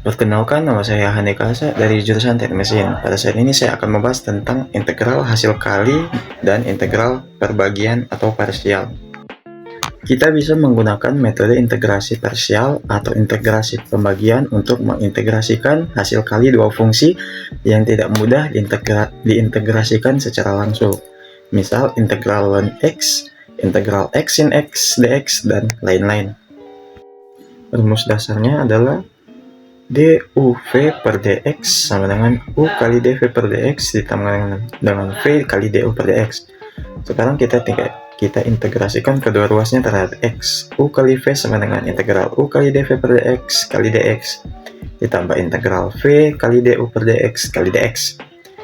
Perkenalkan, nama saya Handika Asa dari jurusan Teknik Mesin. Pada saat ini saya akan membahas tentang integral hasil kali dan integral perbagian atau parsial. Kita bisa menggunakan metode integrasi parsial atau integrasi pembagian untuk mengintegrasikan hasil kali dua fungsi yang tidak mudah diintegrasikan secara langsung. Misal integral ln x, integral x sin x dx, dan lain-lain. Rumus dasarnya adalah duv per dx sama dengan u kali dv per dx ditambah dengan v kali du per dx. Sekarang kita integrasikan kedua ruasnya terhadap x. U kali v sama dengan integral u kali dv per dx kali dx ditambah integral v kali du per dx kali dx.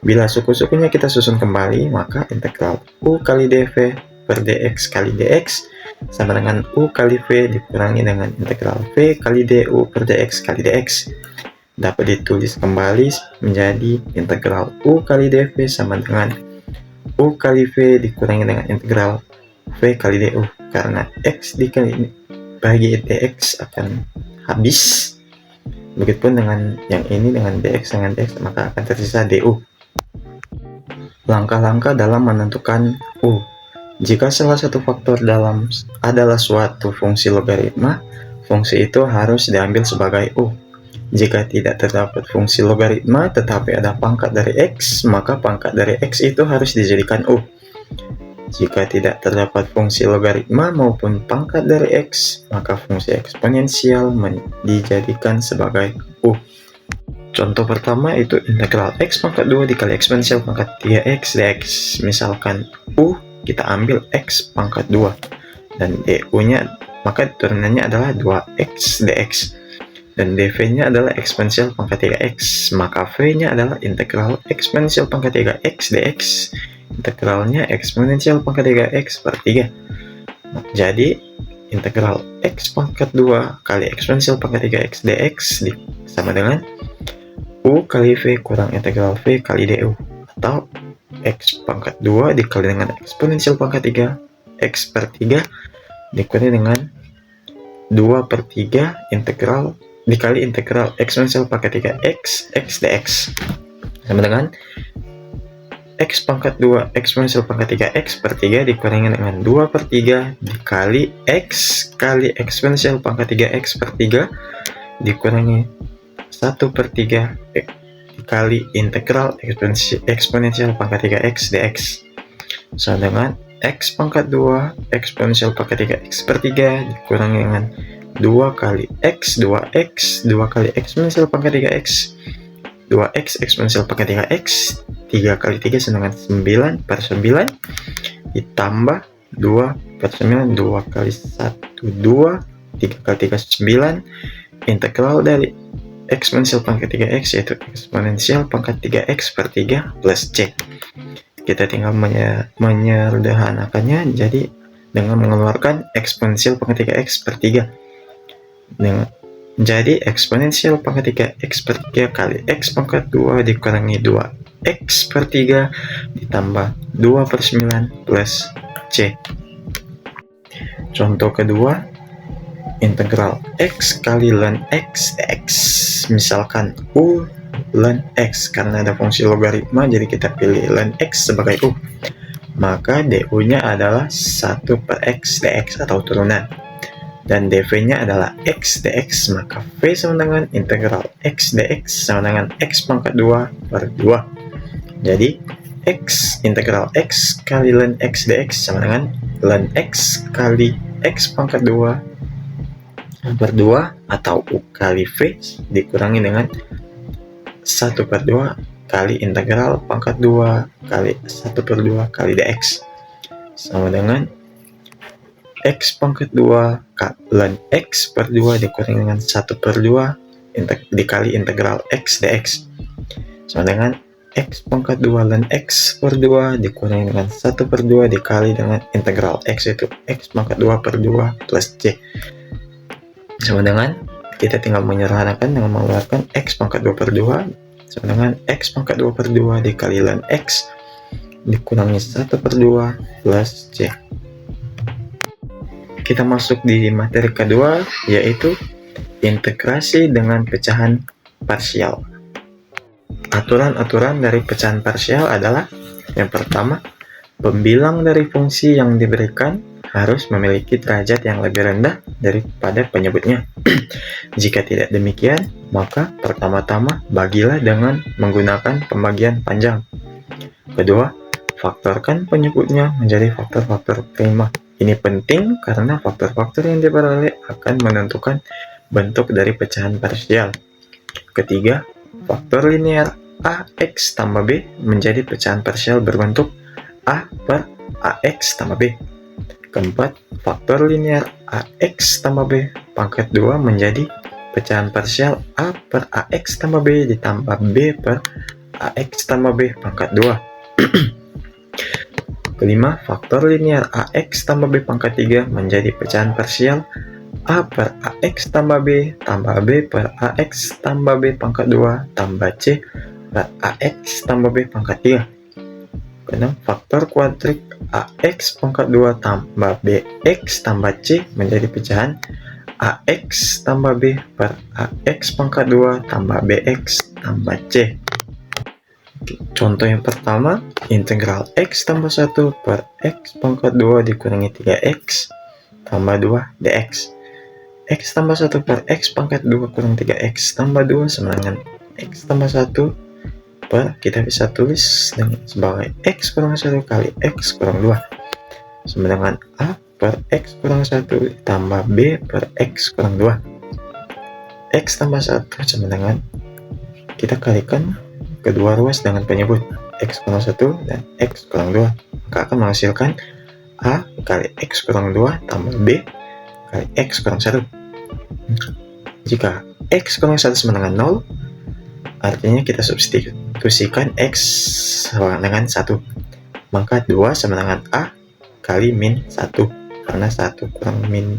Bila suku-sukunya kita susun kembali, maka integral u kali dv per dx kali dx sama dengan u kali v dikurangi dengan integral v kali du per dx kali dx. Dapat ditulis kembali menjadi integral u kali dv sama dengan u kali v dikurangi dengan integral v kali du, karena x dikali bagi dx akan habis. Begitupun dengan yang ini, dengan dx dengan dx, maka akan tersisa du. Langkah-langkah dalam menentukan u. Jika salah satu faktor dalam adalah suatu fungsi logaritma, fungsi itu harus diambil sebagai u. Jika tidak terdapat fungsi logaritma tetapi ada pangkat dari x, maka pangkat dari x itu harus dijadikan u. Jika tidak terdapat fungsi logaritma maupun pangkat dari x, maka fungsi eksponensial dijadikan sebagai u. Contoh pertama itu integral x pangkat 2 dikali eksponensial pangkat 3x dx. Misalkan u kita ambil x pangkat 2 dan du-nya, maka turunannya adalah 2x dx, dan dv-nya adalah eksponensial pangkat 3x, maka v-nya adalah integral eksponensial pangkat 3x dx, integralnya eksponensial pangkat 3x per 3. Jadi integral x pangkat 2 kali eksponensial pangkat 3x dx sama dengan u kali v kurang integral v kali du, atau x pangkat 2 dikali dengan eksponensial pangkat 3 x per 3 dikurangi dengan 2 per 3 integral dikali integral eksponensial pangkat 3 x dx sama dengan x pangkat 2 eksponensial pangkat 3 x per 3 dikurangi dengan 2 per 3 dikali x kali eksponensial pangkat 3 x per 3 dikurangi 1 per 3 dikali integral eksponensial pangkat 3x dx sama dengan x pangkat 2 eksponensial pangkat 3x per 3 dikurangi dengan 2 kali x 2x 2 kali eksponensial pangkat 3x 2x eksponensial pangkat 3x 3 kali 3 sama dengan 9 per 9 ditambah 2 per 9 2 kali 1 2 3 kali 3 9 integral dari eksponensial pangkat 3x yaitu eksponensial pangkat 3x per 3 plus c. Kita tinggal menyederhanakannya jadi dengan mengeluarkan eksponensial pangkat 3x per 3. Jadi eksponensial pangkat 3x per 3 kali x pangkat 2 dikurangi 2x per 3 ditambah 2 per 9 plus c. Contoh kedua, integral x kali ln x dx. Misalkan u ln x, karena ada fungsi logaritma jadi kita pilih ln x sebagai u, maka du-nya adalah 1 per x dx atau turunan, dan dv-nya adalah x dx, maka v sama dengan integral x dx sama dengan x pangkat 2 per 2. Jadi x integral x kali ln x dx sama dengan ln x kali x pangkat 2 per 2 atau u kali v dikurangi dengan 1 per 2 kali integral pangkat 2 kali 1 per 2 kali dx sama dengan x pangkat 2 ln x per 2 dikurangi dengan 1 per 2 dikali integral x dx sama dengan x pangkat 2 ln x per 2 dikurangi dengan 1 per 2 dikali dengan integral x itu x pangkat 2 per 2 plus c sama dengan, kita tinggal menyederhanakan dengan mengeluarkan x pangkat 2 per 2 sama dengan x pangkat 2 per 2 dikali ln x dikurangi 1 per 2 plus c. Kita masuk di materi kedua, yaitu integrasi dengan pecahan parsial. Aturan-aturan dari pecahan parsial adalah yang pertama, pembilang dari fungsi yang diberikan harus memiliki derajat yang lebih rendah daripada penyebutnya. Jika tidak demikian, maka pertama-tama bagilah dengan menggunakan pembagian panjang. Kedua, faktorkan penyebutnya menjadi faktor-faktor prima. Ini penting karena faktor-faktor yang diperoleh akan menentukan bentuk dari pecahan parsial. Ketiga, faktor linear AX tambah B menjadi pecahan parsial berbentuk A per AX tambah B. Keempat, faktor linear AX tambah B pangkat 2 menjadi pecahan parsial A per AX tambah B ditambah B per AX tambah B pangkat 2. Kelima, faktor linear AX tambah B pangkat 3 menjadi pecahan parsial A per AX tambah B per AX tambah B pangkat 2 tambah C per AX tambah B pangkat 3. Keenam, faktor kuadrik AX pangkat 2 tambah BX tambah C menjadi pecahan AX tambah B per AX pangkat 2 tambah BX tambah C. Contoh yang pertama, integral X tambah 1 per X pangkat 2 dikurangi 3X tambah 2 dx. X tambah 1 per X pangkat 2 kurang 3X tambah 2 sama dengan X tambah 1 per, kita bisa tulis sebagai X kurang 1 kali X kurang 2 sama dengan A per X kurang 1 tambah B per X kurang 2. X tambah 1 sama dengan, kita kalikan kedua ruas dengan penyebut X kurang 1 dan X kurang 2, maka akan menghasilkan A kali X kurang 2 tambah B kali X kurang 1. Jika X kurang 1 sama dengan 0, artinya kita substitusikan X sama dengan 1, maka 2 sama dengan A kali min 1, karena 1 kurang min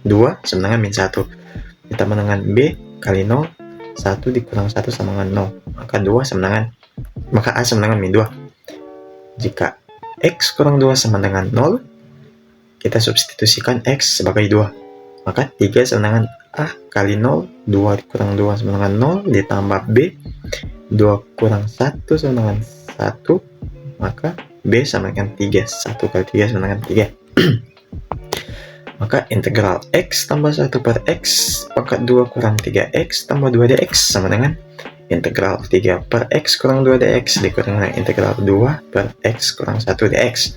2 sama dengan min 1, ditambah dengan B kali 0, 1 dikurang 1 sama dengan 0, maka A sama dengan min 2. Jika X kurang 2 sama dengan 0, kita substitusikan X sebagai 2, maka 3 sama dengan A kali 0, 2 dikurang 2 sama dengan 0, ditambah B, 2 kurang 1 sama dengan 1, maka B sama dengan 3, 1 kali 3 sama dengan 3. Maka integral X tambah 1 per X pangkat 2 kurang 3X tambah 2 dx sama dengan integral 3 per X kurang 2 dx dikurangi dengan integral 2 per X kurang 1 dx.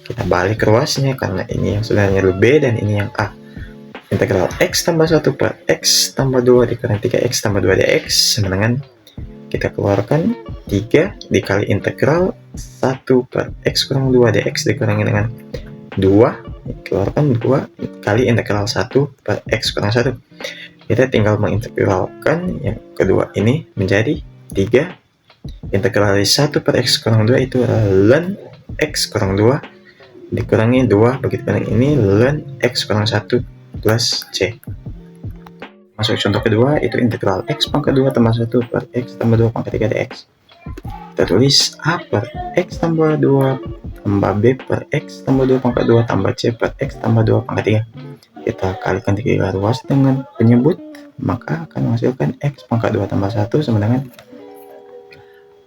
Kita balik ruasnya karena ini yang sebenarnya B dan ini yang A. Integral X tambah 1 per X tambah 2 dikurangi 3X tambah 2 dx sama dengan, kita keluarkan 3 dikali integral 1 per X kurang 2 dx dikurangi dengan 2, keluarkan 2 kali integral 1 per X kurang 1. Kita tinggal mengintegralkan yang kedua ini menjadi 3. Integral dari 1 per X kurang 2 itu adalah ln X kurang 2 dikurangi 2, begitu dengan ini ln X kurang 1 plus C. Masuk contoh kedua, itu integral X pangkat 2 tambah 1 per X tambah 2 pangkat 3 dx. Kita tulis A per X tambah 2 tambah B per X tambah 2 pangkat 2 tambah C per X tambah 2 pangkat 3. Kita kalikan 3 ruas dengan penyebut, maka akan menghasilkan X pangkat 2 tambah 1 sama dengan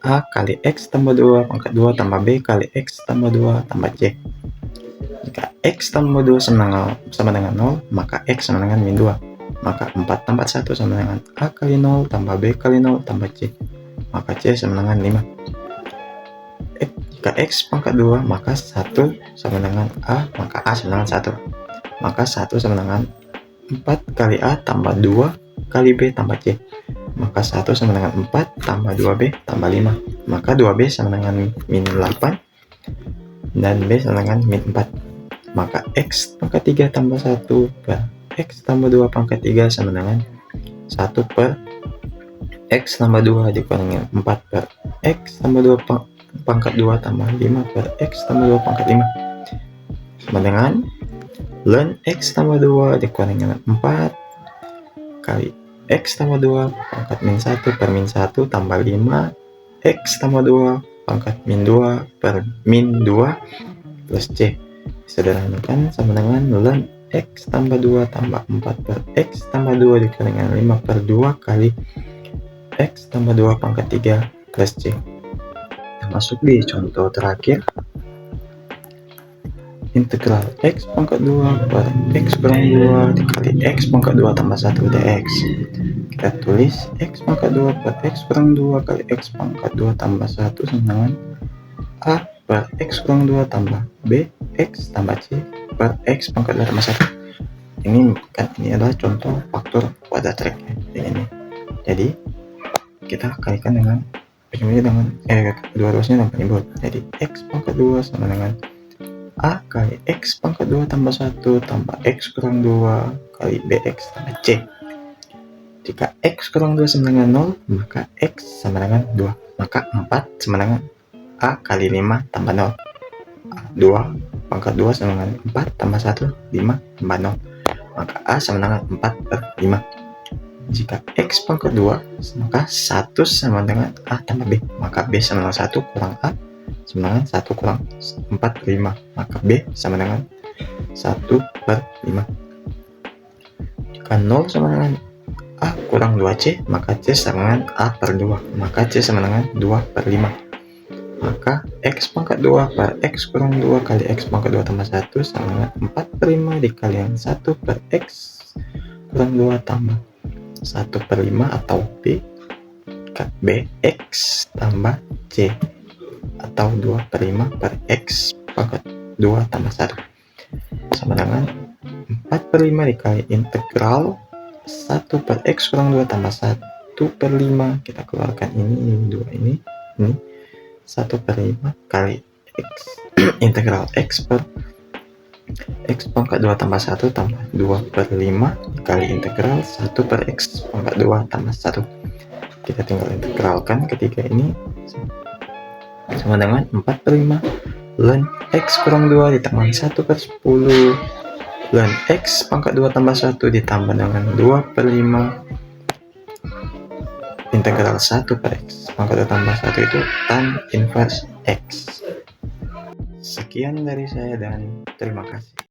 A kali X tambah 2 pangkat 2 tambah B kali X tambah 2 tambah C. Jika X tambah 2 sama dengan 0, maka X sama dengan min 2. Maka 4 tambah 1 sama dengan A kali 0 tambah B kali 0 tambah C. Maka C sama dengan 5. Jika X pangkat 2, maka 1 sama dengan A, maka A sama dengan 1. Maka 1 sama dengan 4 kali A tambah 2 kali B tambah C. Maka 1 sama dengan 4 tambah 2B tambah 5. Maka 2B sama dengan min 8 dan B sama dengan min 4. Maka X pangkat 3 tambah 1 per X tambah 2 pangkat 3 sama dengan 1 per X tambah 2 dikurangi 4 per X tambah 2 pangkat 2 tambah 5 per X tambah 2 pangkat 5 sama dengan ln X tambah 2 dikurangi dengan 4 kali X tambah 2 pangkat min 1 per min 1 tambah 5 X tambah 2 pangkat min 2 per min 2 plus C. Sederhanakan sama dengan ln X tambah 2 tambah 4 per X tambah 2 dikurangi dengan 5 per 2 kali X tambah 2 pangkat 3 plus C. Kita masuk di contoh terakhir. Integral X pangkat 2 per X kurang 2 dikali X pangkat 2 tambah 1 dx. Kita tulis X pangkat 2 per X kurang 2 kali X pangkat 2 tambah 1 sama dengan A per X kurang 2 tambah B X tambah C per X pangkat 2 tambah 1. Ini adalah contoh faktor kuadratik ini. Jadi kita kalikan dengan dua-duanya dengan penyebut. Jadi X pangkat 2 sama dengan A kali X pangkat 2 tambah 1 tambah X kurang 2 kali BX tambah C. Jika X kurang 2 sama dengan 0, maka X sama dengan 2. Maka 4 sama dengan A kali 5 tambah 0. 2 pangkat 2 sama dengan 4 tambah 1, 5 tambah 0. Maka A sama dengan 4 per 5. Jika X pangkat 2, maka 1 sama dengan A tambah B. Maka B sama dengan 1 kurang A sama dengan 1 kurang 4 per 5. Maka B sama dengan 1 per 5. Jika 0 sama dengan A kurang 2C, maka C sama dengan A per 2. Maka C sama dengan 2 per 5. Maka X pangkat 2 per X kurang 2 kali X pangkat 2 tambah 1 sama dengan 4 per 5 dikalikan 1 per X kurang 2 tambah 1 per 5 atau B X tambah C atau 2 per 5 per X pangkat 2 tambah 1 sama dengan 4 per 5 dikali integral 1 per X kurang 2 tambah 1 per 5. Kita keluarkan ini 2 ini 1 per 5 kali X integral X per X pangkat 2 tambah 1 tambah 2 per 5 dikali integral 1 per X pangkat 2 tambah 1. Kita tinggal integralkan ketiga ini sama dengan 4 per 5 ln X kurang 2 ditambah 1 per 10 ln X pangkat 2 tambah 1 ditambah dengan 2 per 5 integral 1 per X pangkat 2 tambah 1 itu tan inverse X. Sekian dari saya dan terima kasih.